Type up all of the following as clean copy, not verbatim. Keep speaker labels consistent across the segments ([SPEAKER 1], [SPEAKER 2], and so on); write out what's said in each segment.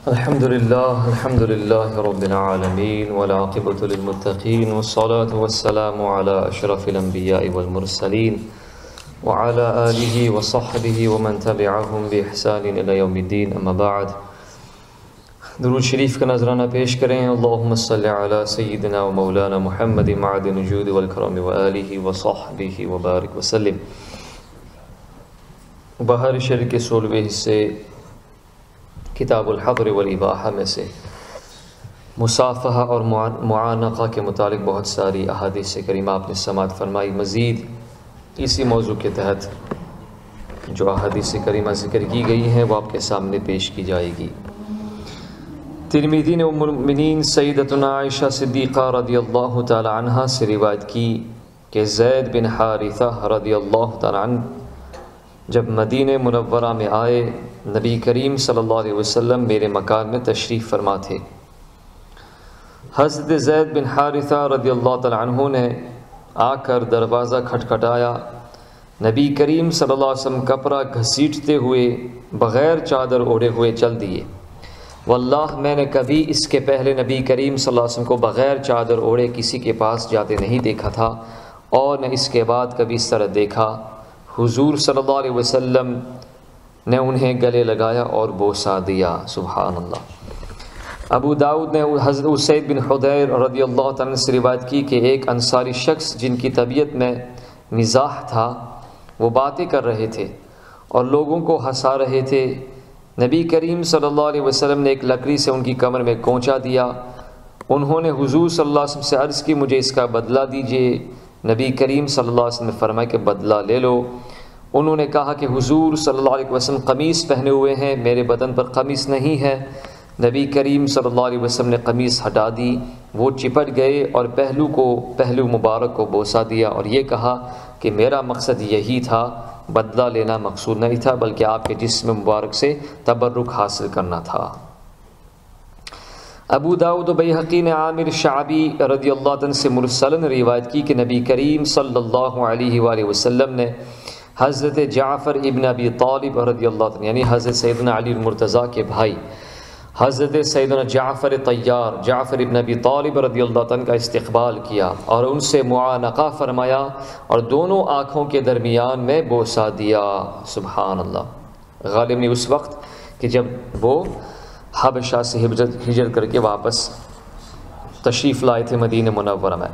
[SPEAKER 1] الحمد لله رب العالمين والعاقبة للمتقين والصلاة والسلام على أشرف الأنبياء والمرسلين وعلى آله وصحبه ومن تبعهم بإحسان إلى يوم الدين أما بعد. درود شریف کا نذرانہ پیش کریں. اللهم صل على سيدنا ومولانا محمد معدن الجود والكرم وآله وصحبه وبارك وسلم. بہر شر کے 16ویں حصے کتاب الحظر والاباحہ میں سے مصافحہ اور معانقہ کے متعلق بہت ساری احادیث کریمہ آپ نے سماعت فرمائی. مزید اسی موضوع کے تحت جو احادیث کریمہ ذکر کی گئی ہیں وہ آپ کے سامنے پیش کی جائے گی. ترمذی نے ام المؤمنین سیدتنا عائشہ صدیقہ رضی اللہ تعالی عنہ سے روایت کی کہ زید بن حارثہ رضی اللہ تعالی عنہ جب مدینہ منورہ میں آئے، نبی کریم صلی اللہ علیہ وسلم میرے مکان میں تشریف فرما تھے. حضرت زید بن حارثہ رضی اللہ تعالی عنہ نے آ کر دروازہ کھٹکھٹایا. نبی کریم صلی اللہ علیہ وسلم کپڑا گھسیٹتے ہوئے بغیر چادر اوڑھے ہوئے چل دیے. واللہ میں نے کبھی اس کے پہلے نبی کریم صلی اللہ علیہ وسلم کو بغیر چادر اوڑھے کسی کے پاس جاتے نہیں دیکھا تھا، اور نہ اس کے بعد کبھی اس طرح دیکھا. حضور صلی اللہ علیہ وسلم نے انہیں گلے لگایا اور بوسہ دیا. سبحان اللہ. ابو داؤد نے حضرت اسید بن حضیر رضی اللہ تعالیٰ سے روایت کی کہ ایک انصاری شخص جن کی طبیعت میں مزاح تھا، وہ باتیں کر رہے تھے اور لوگوں کو ہنسا رہے تھے. نبی کریم صلی اللہ علیہ وسلم نے ایک لکڑی سے ان کی کمر میں کونچا دیا. انہوں نے حضور صلی اللہ علیہ وسلم سے عرض کی مجھے اس کا بدلہ دیجیے. نبی کریم صلی اللہ علیہ وسلم نے فرمایا کہ بدلہ لے لو. انہوں نے کہا کہ حضور صلی اللہ علیہ وسلم قمیص پہنے ہوئے ہیں، میرے بدن پر قمیص نہیں ہے. نبی کریم صلی اللہ علیہ وسلم نے قمیص ہٹا دی. وہ چپٹ گئے اور پہلو مبارک کو بوسہ دیا اور یہ کہا کہ میرا مقصد یہی تھا، بدلہ لینا مقصود نہیں تھا، بلکہ آپ کے جسم مبارک سے تبرک حاصل کرنا تھا. ابو داؤد و بیہقی نے عامر شعبی رضی اللہ عنہ سے مرسلن روایت کی کہ نبی کریم صلی اللہ علیہ وآلہ وسلم نے حضرت جعفر ابن ابی طالب رضی اللہ عنہ یعنی حضرت سیدنا علی المرتضیٰ کے بھائی حضرت سیدنا جعفر طیار جعفر ابن ابی طالب رضی اللہ عنہ کا استقبال کیا اور ان سے معانقہ فرمایا اور دونوں آنکھوں کے درمیان میں بوسہ دیا. سبحان اللہ. غالب نے اس وقت کہ جب وہ حبشہ سے ہجرت کر کے واپس تشریف لائے تھے مدینہ منورہ میں.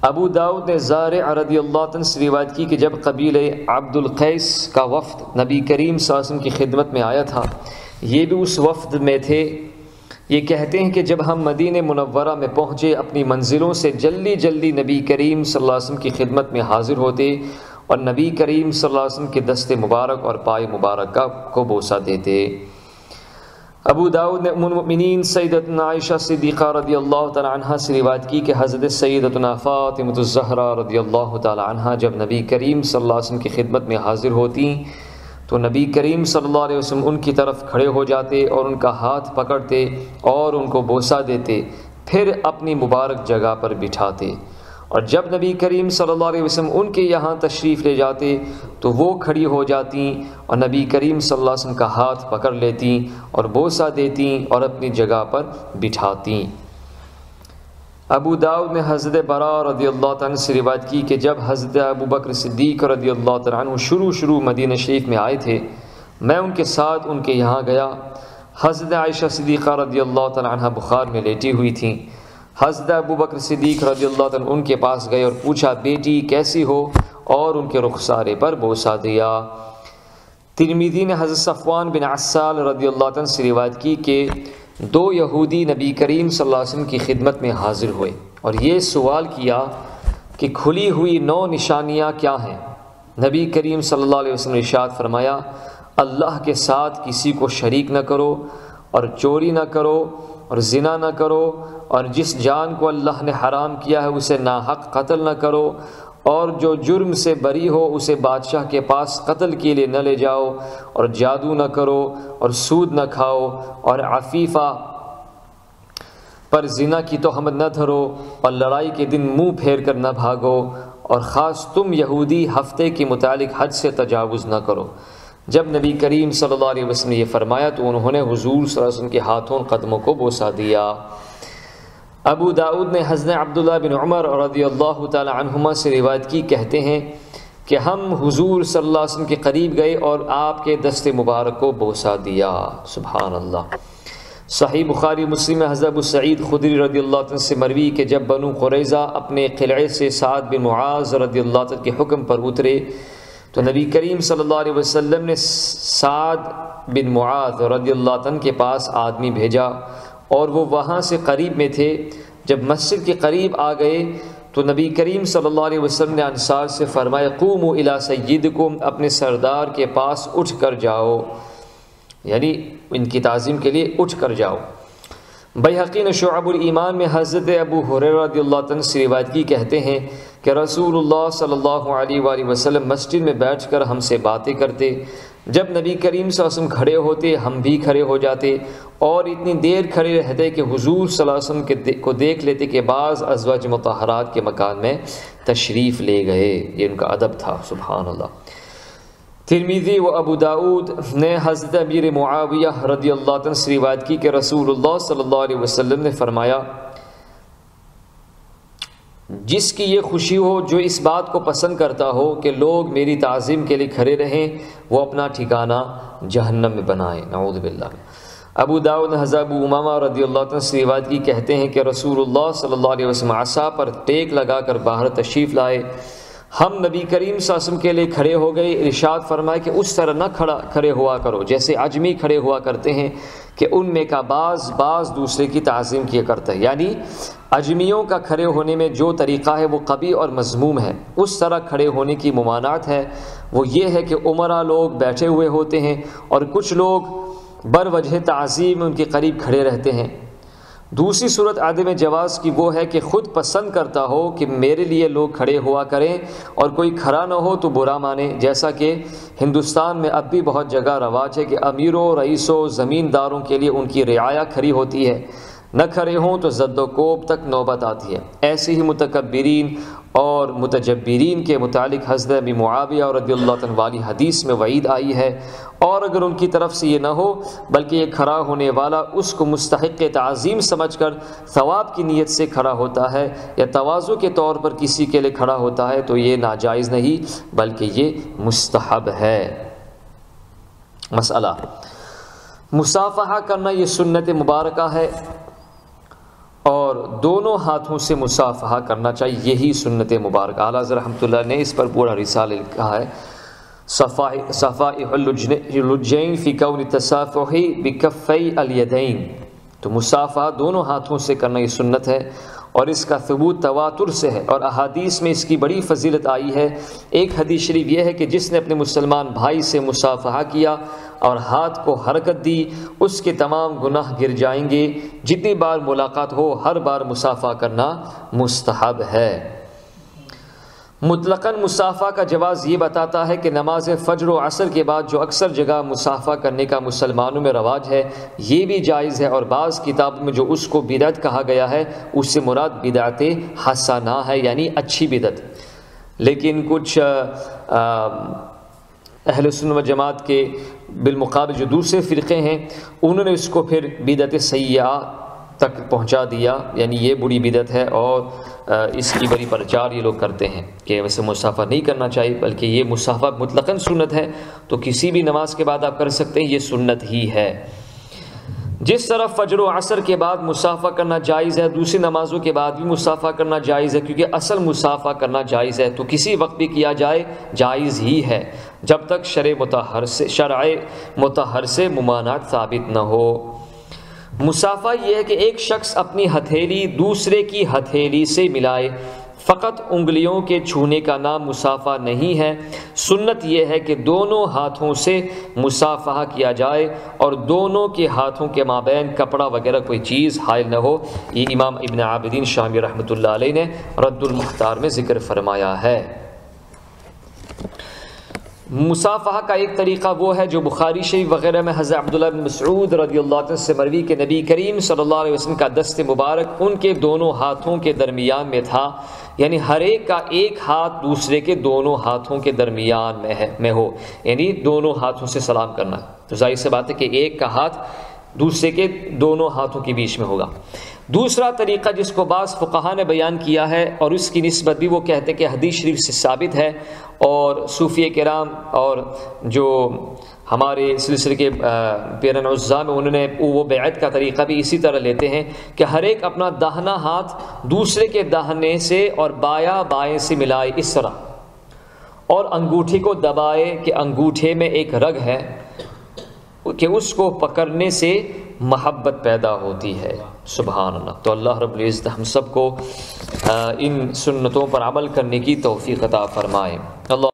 [SPEAKER 1] ابو داؤد نے زارع رضی اللہ عنہ سے روایت کی کہ جب قبیلہ عبد القیس کا وفد نبی کریم صلی اللہ علیہ وسلم کی خدمت میں آیا تھا، یہ بھی اس وفد میں تھے. یہ کہتے ہیں کہ جب ہم مدینہ منورہ میں پہنچے، اپنی منزلوں سے جلدی نبی کریم صلی اللہ علیہ وسلم کی خدمت میں حاضر ہوتے اور نبی کریم صلی اللہ علیہ وسلم کے دست مبارک اور پائے مبارک کو بوسہ دیتے. ابو داؤد نے ام المؤمنین سیدتنا عائشہ صدیقہ رضی اللہ تعالی عنہ سے روایت کی کہ حضرت سیدتنا فاطمہ الزہرا رضی اللہ تعالی عنہ جب نبی کریم صلی اللہ علیہ وسلم کی خدمت میں حاضر ہوتی تو نبی کریم صلی اللہ علیہ وسلم ان کی طرف کھڑے ہو جاتے اور ان کا ہاتھ پکڑتے اور ان کو بوسہ دیتے، پھر اپنی مبارک جگہ پر بٹھاتے. اور جب نبی کریم صلی اللہ علیہ وسلم ان کے یہاں تشریف لے جاتے تو وہ کھڑی ہو جاتیں اور نبی کریم صلی اللہ علیہ وسلم کا ہاتھ پکڑ لیتیں اور بوسہ دیتیں اور اپنی جگہ پر بٹھاتیں. ابو داؤد نے حضرت برا رضی اللہ عنہ سے روایت کی کہ جب حضرت ابو بکر صدیق رضی اللہ عنہ شروع مدینہ شریف میں آئے تھے، میں ان کے ساتھ ان کے یہاں گیا. حضرت عائشہ صدیقہ رضی اللہ عنہ بخار میں لیٹی ہوئی تھیں. حضرت ابو بکر صدیق رضی اللہ عنہ ان کے پاس گئے اور پوچھا بیٹی کیسی ہو، اور ان کے رخسارے پر بوسہ دیا. ترمذی نے حضرت صفوان بن عسال رضی اللہ عنہ سے روایت کی کہ 2 یہودی نبی کریم صلی اللہ علیہ وسلم کی خدمت میں حاضر ہوئے اور یہ سوال کیا کہ کھلی ہوئی 9 نشانیاں کیا ہیں؟ نبی کریم صلی اللہ علیہ وسلم نے ارشاد فرمایا اللہ کے ساتھ کسی کو شریک نہ کرو اور چوری نہ کرو اور زنا نہ کرو اور جس جان کو اللہ نے حرام کیا ہے اسے ناحق قتل نہ کرو اور جو جرم سے بری ہو اسے بادشاہ کے پاس قتل کے لیے نہ لے جاؤ اور جادو نہ کرو اور سود نہ کھاؤ اور عفیفہ پر زنا کی تہمت نہ دھرو اور لڑائی کے دن منہ پھیر کر نہ بھاگو اور خاص تم یہودی ہفتے کے متعلق حد سے تجاوز نہ کرو. جب نبی کریم صلی اللہ علیہ وسلم نے یہ فرمایا تو انہوں نے حضور صلی اللہ علیہ وسلم کے ہاتھوں قدموں کو بوسہ دیا۔ ابو داؤد نے حضرت عبداللہ بن عمر رضی اللہ تعالی عنہما سے روایت کی، کہتے ہیں کہ ہم حضور صلی اللہ علیہ وسلم کے قریب گئے اور آپ کے دست مبارک کو بوسہ دیا۔ سبحان اللہ۔ صحیح بخاری مسلم میں حضرت ابو سعید خدری رضی اللہ عنہ سے مروی کہ جب بنو قریظہ اپنے قلعے سے سعد بن معاذ رضی اللہ عنہ کے حکم پر اترے تو نبی کریم صلی اللہ علیہ وسلم نے سعد بن معاذ رضی اللہ عنہ کے پاس آدمی بھیجا اور وہ وہاں سے قریب میں تھے۔ جب مسجد کے قریب آ گئے تو نبی کریم صلی اللہ علیہ وسلم نے انصار سے فرمایا قوموا الی سیدکم، اپنے سردار کے پاس اٹھ کر جاؤ، یعنی ان کی تعظیم کے لیے اٹھ کر جاؤ۔ بیہقی نے شعب الایمان میں حضرت ابو ہریرہ رضی اللہ عنہ سے روایت کی، کہتے ہیں کہ رسول اللہ صلی اللہ علیہ وآلہ وسلم مسجد میں بیٹھ کر ہم سے باتیں کرتے، جب نبی کریم صلی اللہ علیہ وسلم کھڑے ہوتے ہم بھی کھڑے ہو جاتے اور اتنی دیر کھڑے رہتے کہ حضور صلی اللہ علیہ وسلم کو دیکھ لیتے کہ بعض ازواج مطہرات کے مکان میں تشریف لے گئے۔ یہ ان کا ادب تھا، سبحان اللہ۔ ترمذی و ابو داؤد نے حضرت امیر معاویہ رضی اللہ عنہ سے روایت کی کہ رسول اللہ صلی اللہ علیہ وسلم نے فرمایا جس کی یہ خوشی ہو، جو اس بات کو پسند کرتا ہو کہ لوگ میری تعظیم کے لیے کھڑے رہیں، وہ اپنا ٹھکانہ جہنم میں بنائے، نعوذ باللہ۔ ابو داؤد نے حضرت ابو امامہ رضی اللہ عنہ سے روایت کی، کہتے ہیں کہ رسول اللہ صلی اللہ علیہ وسلم عصا پر ٹیک لگا کر باہر تشریف لائے، ہم نبی کریم صلی اللہ علیہ وسلم کے لیے کھڑے ہو گئے، ارشاد فرمایا کہ اس طرح نہ کھڑے ہوا کرو جیسے اجمی کھڑے ہوا کرتے ہیں کہ ان میں کا بعض دوسرے کی تعظیم کیا کرتا ہے، یعنی اجمیوں کا کھڑے ہونے میں جو طریقہ ہے وہ قبیح اور مذموم ہے، اس طرح کھڑے ہونے کی ممانعت ہے۔ وہ یہ ہے کہ عمرہ لوگ بیٹھے ہوئے ہوتے ہیں اور کچھ لوگ بر وجہ تعظیم ان کے قریب کھڑے رہتے ہیں۔ دوسری صورت عدم جواز کی وہ ہے کہ خود پسند کرتا ہو کہ میرے لیے لوگ کھڑے ہوا کریں اور کوئی کھڑا نہ ہو تو برا مانے، جیسا کہ ہندوستان میں اب بھی بہت جگہ رواج ہے کہ امیروں، رئیسوں، زمینداروں کے لیے ان کی رعایا کھڑی ہوتی ہے، نہ کھڑے ہوں تو زد و کوب تک نوبت آتی ہے۔ ایسے ہی متکبرین اور متجبرین کے متعلق حضرت ابی معاویہ رضی اللہ عنہ والی حدیث میں وعید آئی ہے، اور اگر ان کی طرف سے یہ نہ ہو بلکہ یہ کھڑا ہونے والا اس کو مستحق تعظیم سمجھ کر ثواب کی نیت سے کھڑا ہوتا ہے یا تواضع کے طور پر کسی کے لیے کھڑا ہوتا ہے تو یہ ناجائز نہیں بلکہ یہ مستحب ہے۔ مسئلہ مصافحہ کرنا یہ سنت مبارکہ ہے اور دونوں ہاتھوں سے مصافحہ کرنا چاہیے، یہی سنت مبارکہ۔ اعلیٰ حضرت رحمۃ اللہ نے اس پر پورا رسالہ لکھا ہے، صفائح اللجین فی کون التصافح بکفی الیدین۔ تو مصافحہ دونوں ہاتھوں سے کرنا یہ سنت ہے اور اس کا ثبوت تواتر سے ہے اور احادیث میں اس کی بڑی فضیلت آئی ہے۔ ایک حدیث شریف یہ ہے کہ جس نے اپنے مسلمان بھائی سے مصافحہ کیا اور ہاتھ کو حرکت دی اس کے تمام گناہ گر جائیں گے، جتنی بار ملاقات ہو ہر بار مصافحہ کرنا مستحب ہے۔ مطلقاً مصافحہ کا جواز یہ بتاتا ہے کہ نماز فجر و عصر کے بعد جو اکثر جگہ مصافحہ کرنے کا مسلمانوں میں رواج ہے یہ بھی جائز ہے، اور بعض کتابوں میں جو اس کو بدعت کہا گیا ہے اس سے مراد بدعت حسنہ ہے، یعنی اچھی بدعت۔ لیکن کچھ اہل سنت و جماعت کے بالمقابل جو دوسرے فرقے ہیں انہوں نے اس کو پھر بدعت سیئہ تک پہنچا دیا، یعنی یہ بری بدعت ہے اور اس کی بڑی پرچار یہ لوگ کرتے ہیں کہ ویسے مصافحہ نہیں کرنا چاہیے، بلکہ یہ مصافحہ مطلقاً سنت ہے، تو کسی بھی نماز کے بعد آپ کر سکتے ہیں، یہ سنت ہی ہے۔ جس طرح فجر و عصر کے بعد مصافحہ کرنا جائز ہے، دوسری نمازوں کے بعد بھی مصافحہ کرنا جائز ہے، کیونکہ اصل مصافحہ کرنا جائز ہے تو کسی وقت بھی کیا جائے جائز ہی ہے جب تک شرع مطہر سے ممانعت ثابت نہ ہو۔ مصافحہ یہ ہے کہ ایک شخص اپنی ہتھیلی دوسرے کی ہتھیلی سے ملائے، فقط انگلیوں کے چھونے کا نام مصافحہ نہیں ہے۔ سنت یہ ہے کہ دونوں ہاتھوں سے مصافحہ کیا جائے اور دونوں کے ہاتھوں کے مابین کپڑا وغیرہ کوئی چیز حائل نہ ہو۔ یہ امام ابن عابدین شامی رحمۃ اللہ علیہ نے رد المختار میں ذکر فرمایا ہے۔ مصافحہ کا ایک طریقہ وہ ہے جو بخاری شریف وغیرہ میں حضرت عبداللہ بن مسعود رضی اللہ عنہ سے مروی کہ نبی کریم صلی اللہ علیہ وسلم کا دست مبارک ان کے دونوں ہاتھوں کے درمیان میں تھا، یعنی ہر ایک کا ایک ہاتھ دوسرے کے دونوں ہاتھوں کے درمیان میں ہو، یعنی دونوں ہاتھوں سے سلام کرنا۔ تو ظاہر سی بات ہے کہ ایک کا ہاتھ دوسرے کے دونوں ہاتھوں کے بیچ میں ہوگا۔ دوسرا طریقہ جس کو بعض فقہا نے بیان کیا ہے اور اس کی نسبت بھی وہ کہتے ہیں کہ حدیث شریف سے ثابت ہے، اور صوفیہ کرام اور جو ہمارے سلسلے کے پیرن عزا میں انہوں نے وہ بیعت کا طریقہ بھی اسی طرح لیتے ہیں کہ ہر ایک اپنا داہنا ہاتھ دوسرے کے داہنے سے اور بایاں بائیں سے ملائے اس طرح، اور انگوٹھی کو دبائے کہ انگوٹھے میں ایک رگ ہے کہ اس کو پکڑنے سے محبت پیدا ہوتی ہے۔ سبحان اللہ۔ تو اللہ رب العزت ہم سب کو ان سنتوں پر عمل کرنے کی توفیق عطا فرمائے۔ اللہ